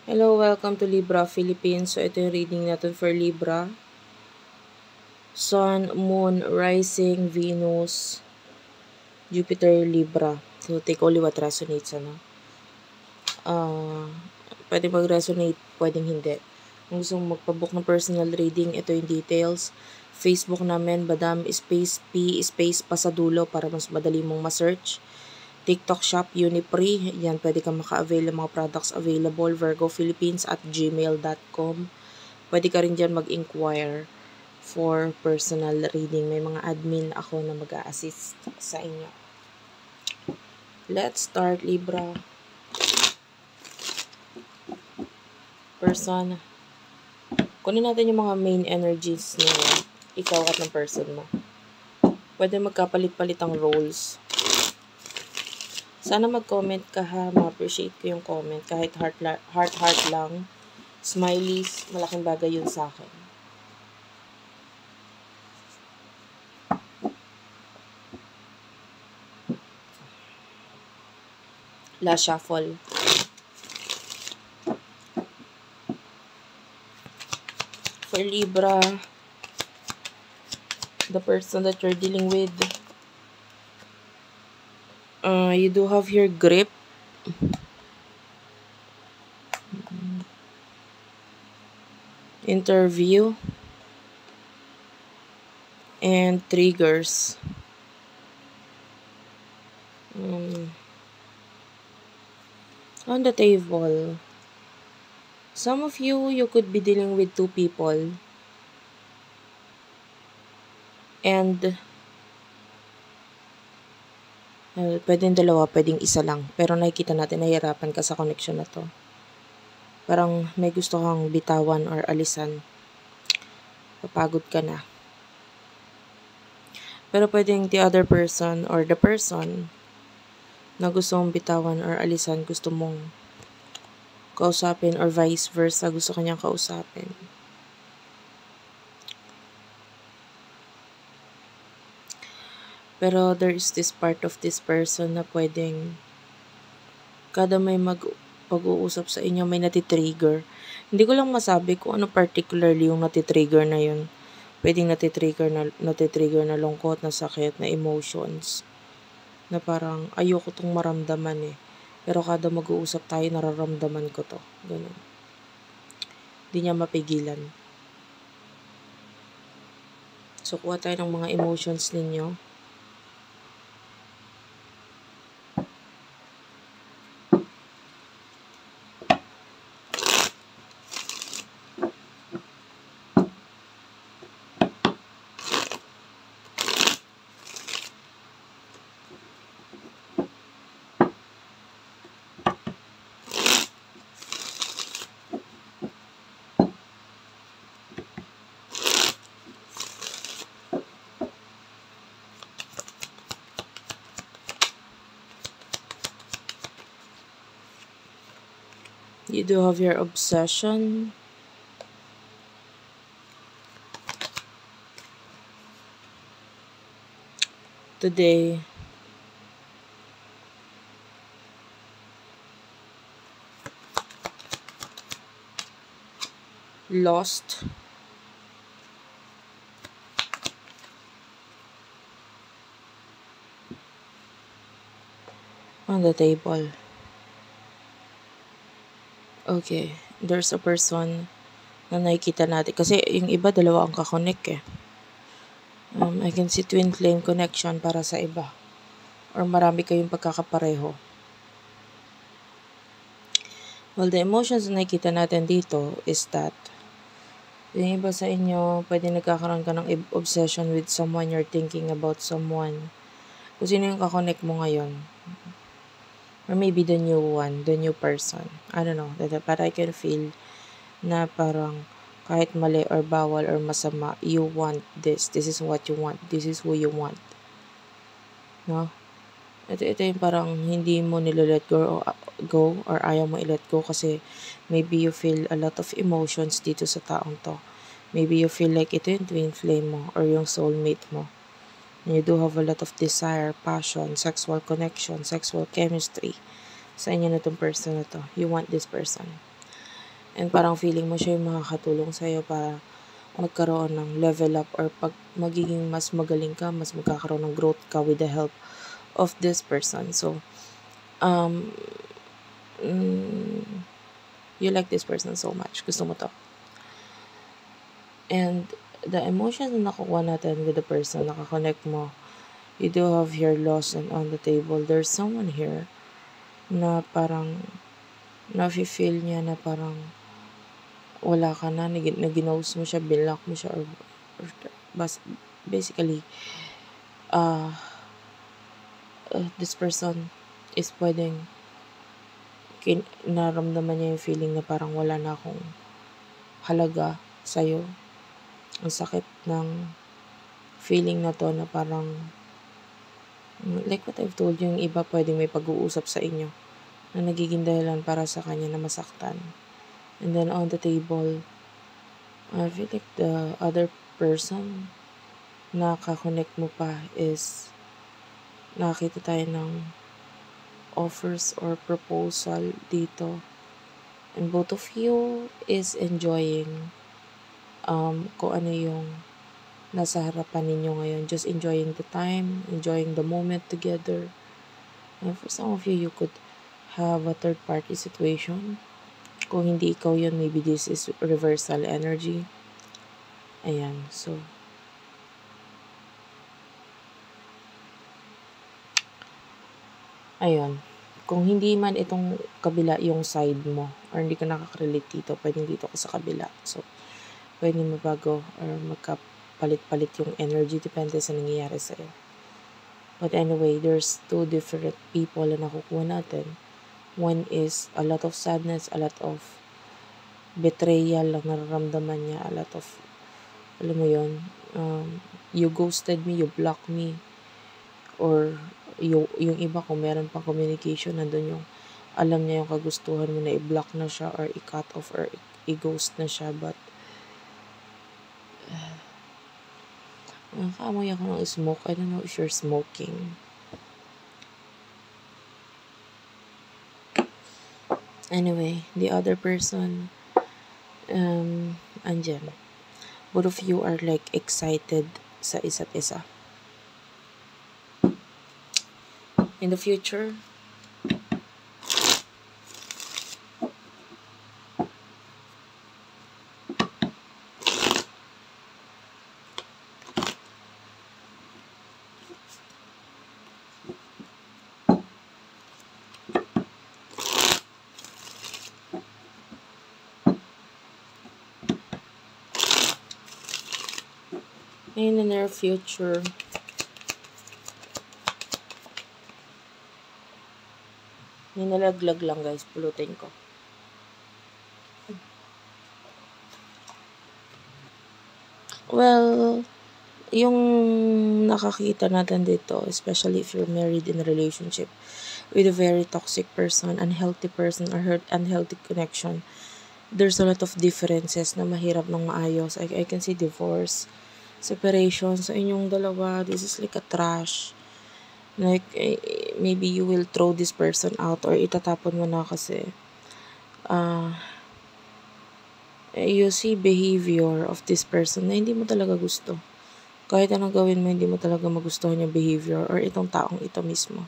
Hello, welcome to Libra Philippines. So, ito yung reading natin for Libra. Sun, Moon, Rising, Venus, Jupiter, Libra. So, take only what resonates, ano? Pwede mag-resonate, pwedeng hindi. Kung gusto mong magpabook ng personal reading, ito yung details. Facebook namin, Badam, space P, space pa sa dulo para mas madali mong ma-search. TikTok shop, Unipree. Yan, pwede kang maka-avail ng mga products available. virgophilippines@gmail.com. Pwede ka rin dyan mag-inquire for personal reading. May mga admin ako na mag-a-assist sa inyo. Let's start, Libra. Person. Kunin natin yung mga main energies ninyo. Ikaw at ng person mo. Pwede magkapalit-palit ang roles. Sana mag-comment ka ha. Ma-appreciate ko yung comment. Kahit heart lang. Smileys. Malaking bagay yun sa akin. Last shuffle. For Libra, the person that you're dealing with, you do have your grip. Interview. And triggers. On the table, some of you could be dealing with two people. And pwedeng dalawa, pwedeng isa lang. Pero nakikita natin, nahihirapan ka sa connection na to. Parang may gusto kang bitawan or alisan. Papagod ka na. Pero pwedeng the other person or the person na gusto mong bitawan or alisan, gusto mong kausapin or vice versa, gusto kanyang kausapin. Pero there is this part of this person na pwedeng kada may pag-uusap sa inyo, may natitrigger. Hindi ko lang masabi kung ano particularly yung natitrigger na yun. Pwedeng natitrigger na lungkot, na sakit, na emotions. Na parang ayoko tong maramdaman eh. Pero kada mag-uusap tayo, nararamdaman ko to. Ganun. Hindi niya mapigilan. So, kuha tayo ng mga emotions ninyo. You do have your obsession. Today, lost. On the table. Okay, there's a person na nakikita natin. Kasi yung iba, dalawa ang kakonek eh. I can see twin flame connection para sa iba. Or marami kayong pagkakapareho. Well, the emotions na nakikita natin dito is that yung iba sa inyo, pwede nagkakaroon ka ng obsession with someone, you're thinking about someone. Kung sino yung kakonek mo ngayon. Or maybe the new one, the new person. I don't know. But I can feel na parang kahit mali or bawal or masama, you want this. This is what you want. This is who you want. No? Ito yung parang hindi mo nilalet go or ayaw mo i-let go kasi maybe you feel a lot of emotions dito sa taong to. Maybe you feel like ito yung twin flame mo or yung soulmate mo. And you do have a lot of desire, passion, sexual connection, sexual chemistry sa inyo na itong person na to. You want this person. And parang feeling mo siya yung makakatulong sa'yo para magkaroon ng level up or pag magiging mas magaling ka, mas magkakaroon ng growth ka with the help of this person. So, um, you like this person so much. Gusto mo to. And the emotions na nakukuha natin with the person, nakakonect mo, you do have here lost and on the table. There's someone here na parang na-feel niya na parang wala ka na, ginose mo siya, binlock mo siya, or basically, this person is pwedeng naramdaman niya yung feeling na parang wala na akong halaga sa'yo. Ang sakit ng feeling na to na parang, like what I've told you, yung iba pwedeng may pag-uusap sa inyo na nagiging dahilan para sa kanya na masaktan. And then on the table, I feel like the other person na kakonect mo pa is nakakita tayo ng offers or proposal dito. And both of you is enjoying kung ano yung nasa harapan ninyo ngayon. Just enjoying the time, enjoying the moment together. And for some of you, you could have a third-party situation. Kung hindi ikaw yun, maybe this is reversal energy. Ayan, so. Ayun. Kung hindi man itong kabila yung side mo, or hindi ka nakaka-relate dito, pwedeng dito ka sa kabila. So, pwedeng mabago or magkapalit-palit yung energy, depende sa nangyayari sa'yo. But anyway, there's two different people na nakukuha natin. One is a lot of sadness, a lot of betrayal lang nararamdaman niya, a lot of, alam mo yun, you ghosted me, you blocked me, or yung iba kung meron pang communication, nandun yung alam niya yung kagustuhan mo na i-block na siya or i-cut off or i-ghost na siya, but nakaamoy ako ng smoke. I don't know if you're smoking. Anyway, the other person, andyan. Both of you are like excited sa isa't isa. In the future, in the near future, may nalaglag lang guys, pulutin ko. Well, yung nakakita natin dito, especially if you're married in a relationship with a very toxic person, unhealthy person, or unhealthy connection, there's a lot of differences na mahirap ng maayos. I can see divorce, separation sa inyong dalawa. This is like a trash. Like, maybe you will throw this person out or itatapon mo na kasi you see behavior of this person na hindi mo talaga gusto. Kahit anong gawin mo, hindi mo talaga magustuhan yung behavior or itong taong ito mismo.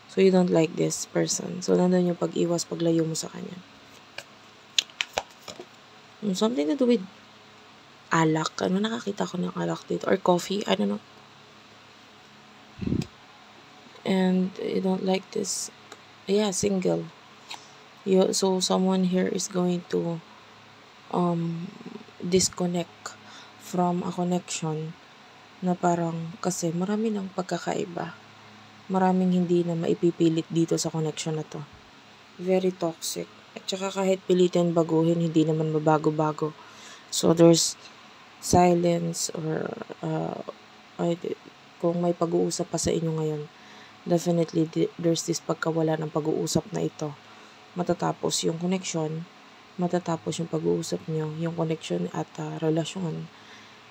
So, you don't like this person. So, nandun yung pag-iwas, paglayo mo sa kanya. Something to do with alak. Nakakita ko ng alak dito. Or coffee. I don't know. And you don't like this. Yeah, single. So, someone here is going to disconnect from a connection na parang kasi marami ng pagkakaiba. Maraming hindi na maipipilit dito sa connection na to. Very toxic. At saka kahit pilitin baguhin, hindi naman mabago-bago. So, there's silence or kung may pag-uusap pa sa inyo ngayon, definitely there's this pagkawala ng pag-uusap na ito. Matatapos yung connection, matatapos yung pag-uusap nyo, yung connection at relasyon.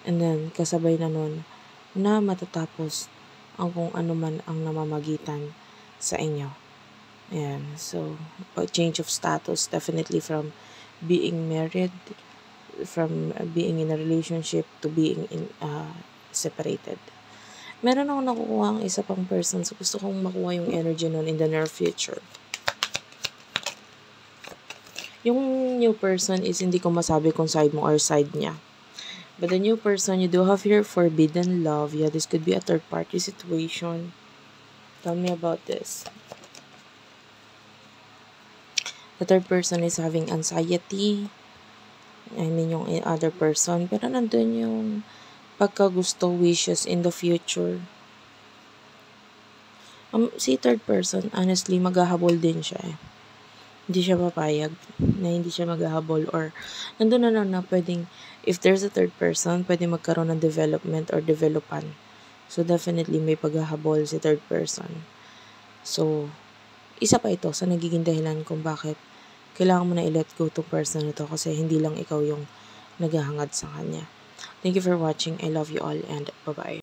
And then, kasabay na nun, na matatapos ang kung ano man ang namamagitan sa inyo. Ayan. So, change of status, definitely from being married, from being in a relationship to being separated. Meron ako nakukuha ang isa pang person, so gusto kong makuha yung energy nun in the near future. Yung new person is hindi ko masabi kung side mo or side niya. But the new person, you do have your forbidden love. Yeah, this could be a third party situation. Tell me about this. The third person is having anxiety. I mean, yung other person. Pero nandun yung pagkagusto, wishes in the future. Si third person, honestly, maghahabol din siya eh. Hindi siya papayag na hindi siya maghahabol, or nandun na pwedeng, if there's a third person, pwede magkaroon ng development or developan. So, definitely may paghahabol si third person. So, isa pa ito sa nagiging dahilan kung bakit kailangan mo na i-let go tong person na to, kasi hindi lang ikaw yung naghahangad sa kanya. Thank you for watching. I love you all and bye-bye.